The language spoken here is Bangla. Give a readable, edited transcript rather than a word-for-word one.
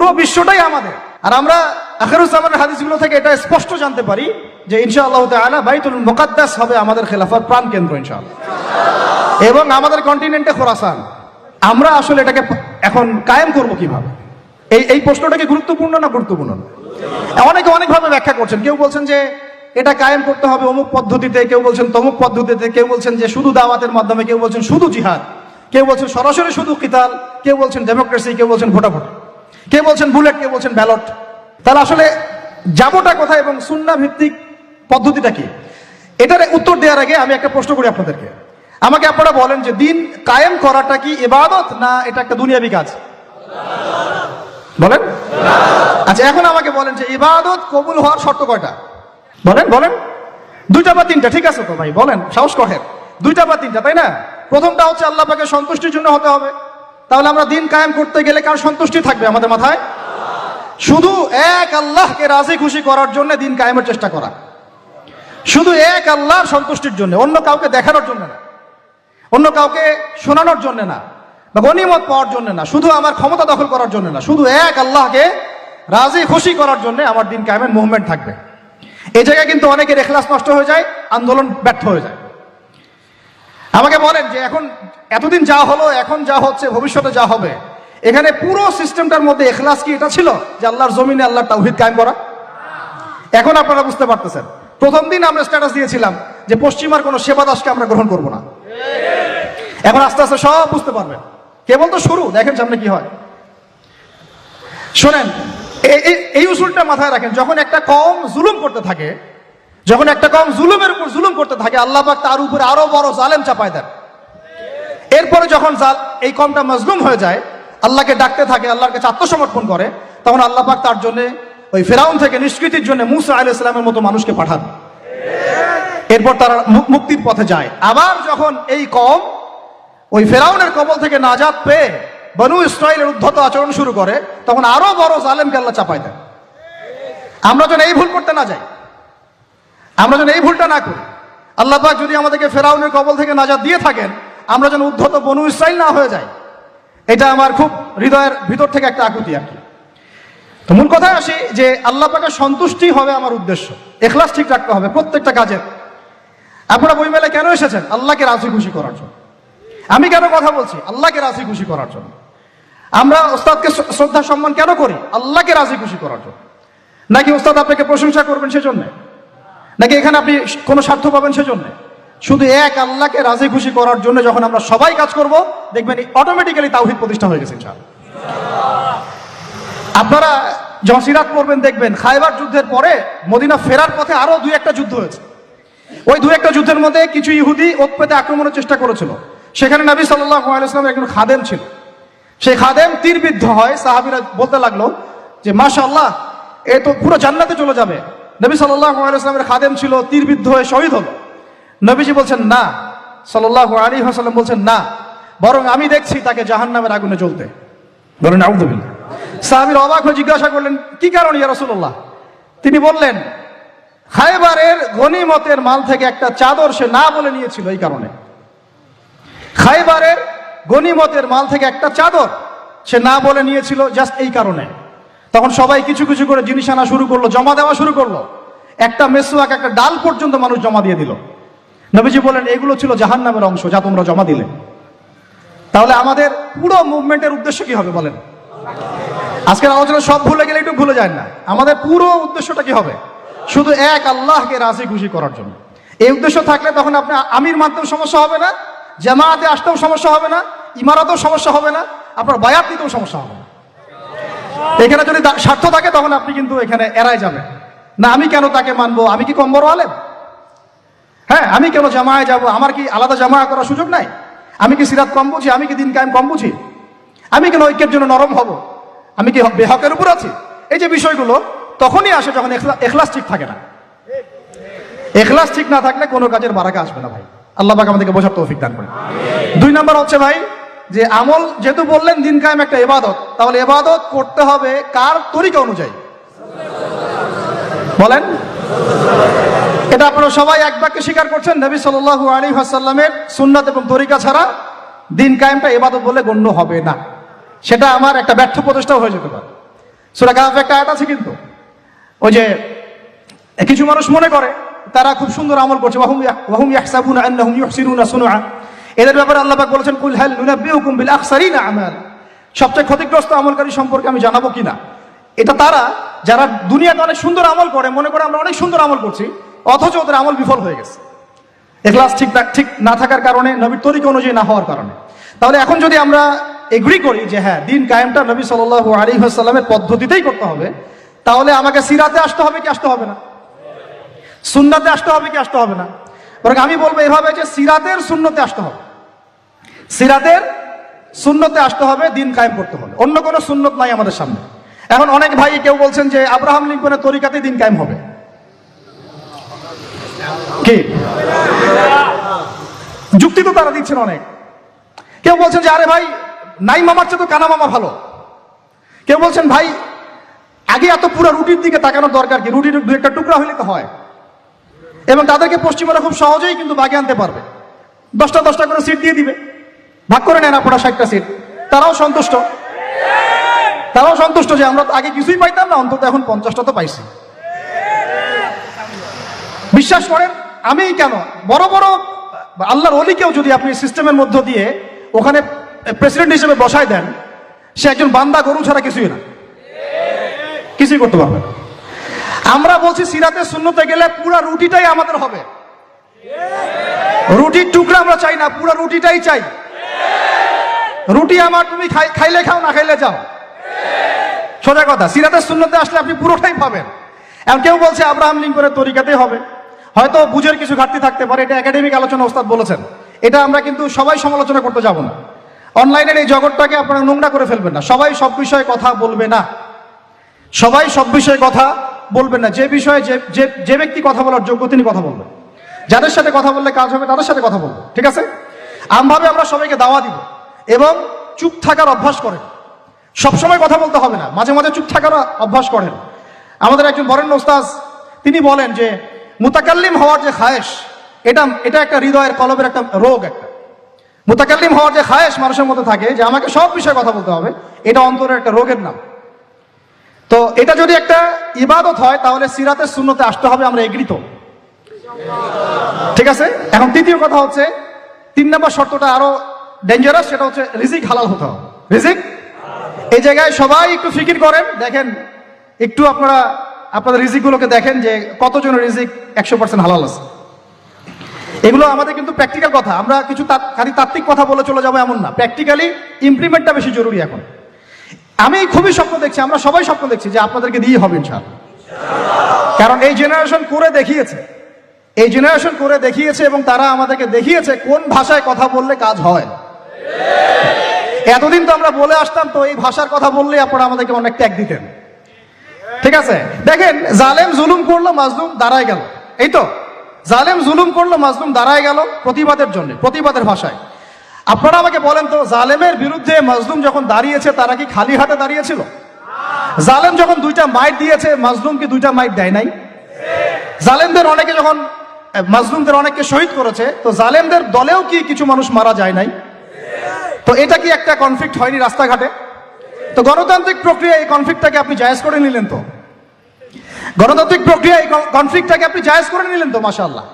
পুরো বিশ্বটাই আমাদের। আর আমরা আখিরুজ্জামানের হাদিসগুলো থেকে এটা স্পষ্ট জানতে পারি যে ইনশাআল্লাহ তাআলা বাইতুল মুকাদ্দাস হবে আমাদের খেলাফার প্রাণ কেন্দ্র ইনশাআল্লাহ, এবং আমাদের কন্টিনেন্টে খোরাসান। আমরা আসলে এটাকে এখন কায়েম করব কিভাবে? এই প্রশ্নটা কি গুরুত্বপূর্ণ না গুরুত্বপূর্ণ না? অনেকে অনেকভাবে ব্যাখ্যা করছেন। কেউ বলছেন যে এটা কায়েম করতে হবে অমুক পদ্ধতিতে, কেউ বলছেন তমুক পদ্ধতিতে, কেউ বলছেন যে শুধু দাওয়াতের মাধ্যমে, কেউ বলছেন শুধু জিহাদ, কেউ বলছেন সরাসরি শুধু কিতাল, কেউ বলছেন ডেমোক্রেসি, কেউ বলছেন ভোটাভুটি, কেউ বলছেন বুলেট, কেউ বলছেন ব্যালট। তাহলে আসলে যাবোটা কোথায় এবং সুন্নাহ ভিত্তিক পদ্ধতিটা কি? এটার উত্তর দেওয়ার আগে আমি একটা প্রশ্ন করি আপনাদেরকে। আমাকে আপনারা বলেন যে দিন কায়েম করাটা কি ইবাদত না এটা একটা দুনিয়াবি কাজ? বলেন। আচ্ছা, এখন আমাকে বলেন যে ইবাদত কবুল হওয়ার শর্ত কয়টা? বলেন বলেন। দুইটা বা তিনটা? ঠিক আছে তো ভাই, বলেন, সাহস করেন। দুইটা বা তিনটা, তাই না? প্রথমটা হচ্ছে আল্লাহ পাকের সন্তুষ্টির জন্য হতে হবে। তাহলে আমরা দিন কায়েম করতে গেলে কার সন্তুষ্টি থাকবে আমাদের মাথায়? শুধু এক আল্লাহকে রাজি খুশি করার জন্য দিন কায়েমের চেষ্টা করা, শুধু এক আল্লাহর সন্তুষ্টির জন্য, অন্য কাউকে দেখানোর জন্য না, অন্য কাউকে শোনানোর জন্য না, বা গনিমত পাওয়ার জন্য না, শুধু আমার ক্ষমতা দখল করার জন্য না, শুধু এক আল্লাহকে রাজি খুশি করার জন্য আমার দিন কায়েমের মুভমেন্ট থাকবে। এই জায়গায় কিন্তু অনেকের ইখলাস নষ্ট হয়ে যায়, আন্দোলন ব্যর্থ হয়ে যায়। আমাকে বলেন যে এখন এতদিন যা হলো, এখন যা হচ্ছে, ভবিষ্যতে যা হবে, এখানে পুরো সিস্টেমটার মধ্যে ইখলাস কি এটা ছিল যে আল্লাহর জমিনে আল্লাহর তাওহীদ কায়েম করা? এখন আপনারা বুঝতে পারতেছেন। প্রথম দিন আমরা স্ট্যাটাস দিয়েছিলাম যে পশ্চিমার কোনো সেবা দাসকে আমরা গ্রহণ করব না। এখন আস্তে আস্তে সব বুঝতে পারবেন, কেবল তো শুরু, দেখেন সামনে কি হয়। শোনেন, এই উসুলটা মাথায় রাখেন। যখন একটা কওম জুলুম করতে থাকে, যখন একটা কওম জুলুমের উপর জুলুম করতে থাকে, আল্লাহ পাক তার উপরে আরো বড় জালেম চাপায় দেন। এরপরে যখন এই কওমটা মাজলুম হয়ে যায়, আল্লাহকে ডাকতে থাকে, আল্লাহর কাছে আত্মসমর্পণ করে, তখন আল্লাহ পাক তার জন্য ওই ফিরাউন থেকে নিষ্কৃতির জন্য মুসা আলাইহিস সালামের মতো মানুষকে পাঠান। এরপর তারা মুক্তির পথে যায়। আবার যখন এই কওম ওই ফিরাউনের কবল থেকে নাজাত পেয়ে বনু ইসরাইলের উদ্ধত আচরণ শুরু করে, তখন আরো বড় জালেমকে আল্লাহ চাপায় দেন। আমরা যেন এই ভুল করতে না যাই, আমরা যেন এই ভুলটা না করি। আল্লাহ পাক যদি আমাদেরকে ফিরাউনের কবল থেকে নাজাত দিয়ে থাকেন, আমরা যেন উদ্ধত বনু ইসরাইল না হয়ে যাই। এটা আমার খুব হৃদয়ের ভিতর থেকে একটা আকুতি আর কি। তো মূল কথায় আসি যে আল্লাহ পাকের সন্তুষ্টি হবে আমার উদ্দেশ্য, ইখলাস ঠিক রাখতে হবে প্রত্যেকটা কাজের। আপনারা বই মেলায় কেন এসেছেন? আল্লাহকে রাজি খুশি করার জন্য। আমি কেন কথা বলছি? আল্লাহকে রাজি খুশি করার জন্য। আমরা ওস্তাদকে শ্রদ্ধা সম্মান কেন করি? আল্লাহকে রাজি খুশি করার জন্য। নাকি ওস্তাদ আপনাকে প্রশংসা করবেন সেজন্য? নাকি এখানে আপনি কোনো স্বার্থ পাবেন সেজন্য? শুধু এক আল্লাহকে রাজি খুশি করার জন্য যখন আমরা সবাই কাজ করব, দেখবেন অটোমেটিক্যালি তাওহীদ প্রতিষ্ঠা হয়ে গেছে ইনশাআল্লাহ। আপনারা যখন সিরাত পড়বেন দেখবেন খায়বার যুদ্ধের পরে মদিনা ফেরার পথে আরো দুই একটা যুদ্ধ হয়েছে। ওই দুই একটা যুদ্ধের মধ্যে কিছু ইহুদি ওত পেতে আক্রমণের চেষ্টা করেছিল। সেখানে নবী সাল্লাল্লাহু আলাইহি ওয়াসাল্লামের একজন খাদেম ছিল। সেই খাদেম তীরবিদ্ধ হয়। সাহাবীরা বলতে লাগলো যে মাশাআল্লাহ, এ তো পুরো জান্নাতে চলে যাবে। নবী সাল্লাল্লাহু আলাইহি ওয়াসাল্লামের খাদেম ছিল, তীরবিদ্ধ হয়ে শহীদ হলো। নবীজি বলছেন না, সাল্লাল্লাহু আলাইহি ওয়াসাল্লাম বলছেন না, বরং আমি দেখছি তাকে জাহান্নামের আগুনে জ্বলতে। বলেন আউযুবিল্লাহ। সাহাবীরা অবাক হয়ে জিজ্ঞাসা করলেন, কি কারণ ইয়া রাসূলুল্লাহ? তিনি বললেন, খায়বারের গনিমতের মাল থেকে একটা চাদর সে না বলে নিয়েছিল, এই কারণে। খায়বারের গনিমতের মাল থেকে একটা চাদর সে না বলে নিয়েছিল, জাস্ট এই কারণে। তখন সবাই কিছু কিছু করে জিনিস আনা শুরু করলো, জমা দেওয়া শুরু করলো। একটা মেসওয়াক, একটা ডাল পর্যন্ত মানুষ জমা দিয়ে দিল। নবীজি বলেন, এগুলো ছিল জাহান্নামের অংশ, যা তোমরা জমা দিলে। তাহলে আমাদের পুরো মুভমেন্টের উদ্দেশ্য কি হবে বলেন? আজকের আলোচনা সব ভুলে গেলে একটু ভুলে যায় না, আমাদের পুরো উদ্দেশ্যটা কি হবে? শুধু এক আল্লাহকে রাজি খুশি করার জন্য। এই উদ্দেশ্য থাকলে তখন আপনি আমির মানতেও সমস্যা হবে না, জামায়াতে আসতেও সমস্যা হবে না, ইমারতেও সমস্যা হবে না, আপনার বায়াত নিতেও সমস্যা হবে না। এখানে যদি স্বার্থ থাকে তখন আপনি কিন্তু এখানে এড়াই যাবেন না। আমি কেন তাকে মানবো? আমি কি কম বড় আলেম? হ্যাঁ, আমি কেন জামায়ায় যাব? আমার কি আলাদা জামায়া করার সুযোগ নাই? আমি কি সিরাত কম বুঝি? আমি কি দিন কায়েম কম বুঝি? আমি কেন ঐক্যের জন্য নরম হব? আমি কি বেহকের উপর আছি? এই যে বিষয়গুলো তখনই আসে যখন ইখলাস ঠিক থাকে না। ইখলাস ঠিক না থাকলে কোনো কাজের বারাকা আসবে না ভাই। আল্লাহ পাক আমাদেরকে বোঝার তৌফিক দান করেন। দুই নাম্বার হচ্ছে ভাই যে আমল, যেহেতু বললেন দিন কায়েম একটা ইবাদত, তাহলে ইবাদত করতে হবে কার তরিকা অনুযায়ী? বলেন। এটা আপনারা সবাই এক বাক্যে স্বীকার করছেন, নবী সাল্লাল্লাহু আলাইহি ওয়াসাল্লামের সুন্নাত এবং তরিকা ছাড়া দিন কায়েমটা ইবাদত বলে গণ্য হবে না। সেটা আমার একটা ব্যর্থ প্রচেষ্টাও হয়ে যেতে পারে। সূরা কাহফে একটা আয়াত আছে কিন্তু, ওই যে কিছু মানুষ মনে করে তারা খুব সুন্দর আমল করছে, ওয়াহুম ইয়াহসাবুনা আন্নাহুম ইউহসিনুনা সুনআ, এদের ব্যাপারে আল্লাহ পাক বলেছেন কুল হাল নুনাব্বিউকুম বিল আখসারিনা আমাল, সবচেয়ে ক্ষতিগ্রস্ত আমলকারী সম্পর্কে আমি জানাবো কিনা। এটা তারা যারা দুনিয়াতে অনেক সুন্দর আমল করে, মনে করে আমরা অনেক সুন্দর আমল করছি, অথচ ওদের আমল বিফল হয়ে গেছে, এখলাস ঠিক না থাকার কারণে, নবীর তরিকা অনুযায়ী না হওয়ার কারণে। তাহলে এখন যদি আমরা এগ্রি করি যে হ্যাঁ দিন কায়েমটা নবী সাল্লাল্লাহু আলাইহি ওয়াসাল্লামের পদ্ধতিতেই করতে হবে, তাহলে আমাকে সিরাতে আসতে হবে কি আসতে হবে না? সুন্নাতে আসতে হবে কি আসতে হবে না? বরং আমি বলবো এভাবে যে সিরাতের সুন্নতে আসতে হবে, সিরাতের সুন্নতে আসতে হবে, দিন কায়েম করতে হবে, অন্য কোনো সুন্নত নাই আমাদের সামনে। এখন অনেক ভাই কেউ বলছেন যে আব্রাহাম লিঙ্কনের তরিকাতেই দিন কায়েম হবে, কি যুক্তি তো তারা দিচ্ছেন অনেক। কেউ বলছেন যে আরে ভাই নাই মামার চেয়ে তো কানা মামা ভালো। কেউ বলছেন ভাই আগে এত পুরো রুটির দিকে তাকানোর দরকার কি, রুটির দু একটা টুকরা হইলে তো হয়। এবং তাদেরকে পশ্চিমারা খুব সহজেই কিন্তু বাগে আনতে পারবে, 10টা করে সিট দিয়ে দিবে, ভাগ করে নেন আপনারা 60টা সিট, তারাও সন্তুষ্ট যে আমরা আগে কিছুই পাইতাম না, অন্তত এখন 50টা তো পাইছি। বিশ্বাস করেন, আমি কেন বড় বড় আল্লাহর ওলিকেও যদি আপনি সিস্টেমের মধ্য দিয়ে ওখানে প্রেসিডেন্ট হিসেবে বসায় দেন, সে একজন বান্দা গরু ছাড়া কিছুই না, কিছুই করতে পারবে না। আমরা বলছি সিরাতে সুন্নতে গেলে পুরো রুটিটাই আমাদের হবে, রুটির টুকরা আমরা চাই না, পুরো রুটিটাই চাই। রুটি আমার, তুমি খাইলে খাও, না খাইলে যাও, সোজা কথা। সিরাতে সুন্নতে আসলে আপনি পুরোটাই পাবেন। এখন কেউ বলছে আব্রাহাম লিঙ্কনের তরিকাতেই হবে, হয়তো বুঝের কিছু ঘাটতি থাকতে পারে, এটা একাডেমিক আলোচনা ওস্তাদ বলেছেন, এটা আমরা কিন্তু সবাই সমালোচনা করতে যাব না। অনলাইনের এই জগৎটাকে আপনারা নোংরা করে ফেলবেন না, সবাই সব বিষয়ে কথা বলবে না, সবাই সব বিষয়ে কথা বলবেন না। যে বিষয়ে যে ব্যক্তি কথা বলার যোগ্য তিনি কথা বলবেন, যাদের সাথে কথা বললে কাজ হবে তাদের সাথে কথা বলবো, ঠিক আছে? আমভাবে আমরা সবাইকে দাওয়া দিব, এবং চুপ থাকার অভ্যাস করেন, সবসময় কথা বলতে হবে না, মাঝে মাঝে চুপ থাকার অভ্যাস করেন। আমাদের একজন বরেণ্য ওস্তাদ তিনি বলেন যে মুতাকাল্লিম হওয়ার যে খায়েশ, এটা একটা হৃদয়ের কলবের একটা রোগ। একটা মুতাকাল্লিম হওয়ার যে খায়েশ মানুষের মধ্যে থাকে, যে আমাকে সব বিষয়ে কথা বলতে হবে, এটা অন্তরের একটা রোগের নাম। তো এটা যদি একটা ইবাদত হয়, তাহলে সিরাতের সুন্নতে আসতে হবে, আমরা এগ্রি তো, ঠিক আছে? এখন তৃতীয় কথা হচ্ছে, 3 নম্বর শর্তটা আরো ডেঞ্জারাস, সেটা হচ্ছে রিজিক হালাল হতে হবে। রিজিক, এই জায়গায় সবাই একটু ফিকির করেন, দেখেন একটু আপনারা আপনাদের রিজিকগুলোকে দেখেন যে কতজনের রিজিক 100% হালাল আছে। এগুলো আমাদের কিন্তু প্র্যাকটিক্যাল কথা, আমরা কিছু খালি তাত্ত্বিক কথা বলে চলে যাবো এমন না, প্র্যাকটিক্যালি ইমপ্লিমেন্টটা বেশি জরুরি এখন। আমি খুবই স্বপ্ন দেখছি, আমরা সবাই স্বপ্ন দেখছি যে আপনাদেরকে দিয়ে হবে ইনশাআল্লাহ, কারণ এই জেনারেশন করে দেখিয়েছে, এবং তারা আমাদেরকে দেখিয়েছে কোন ভাষায় কথা বললে কাজ হয়। এতদিন তো আমরা বলে আসতাম, তো এই ভাষার কথা বললে আপনারা আমাদেরকে অনেক ট্যাগ দিতেন, ঠিক আছে? দেখেন, জালেম জুলুম করলো, মাজলুম দাঁড়ায় গেল, এই তো জালেম জুলুম করলো, মাজলুম দাঁড়ায় গেল প্রতিবাদের জন্য, প্রতিবাদের ভাষায়। আপনারা আমাকে বলেন তো, জালেমের বিরুদ্ধে মাজলুম যখন দাঁড়িয়েছে, তারা কি খালি হাতে দাঁড়িয়েছিল? জালেম যখন 2টা মাইট দিয়েছে, মাজলুম কি 2টা মাইট দেয় নাই? জালেমদের অনেকে যখন মাজলুমদের অনেককে শহীদ করেছে, তো জালেমদের দলেও কি কিছু মানুষ মারা যায় নাই? তো এটা কি একটা কনফ্লিক্ট হয়নি রাস্তাঘাটে? তো গণতান্ত্রিক প্রক্রিয়া এই কনফ্লিক্টটাকে আপনি জায়েজ করে নিলেন, তো গণতান্ত্রিক প্রক্রিয়া এই কনফ্লিক্টটাকে আপনি জায়েজ করে নিলেন তো, মাশাআল্লাহ।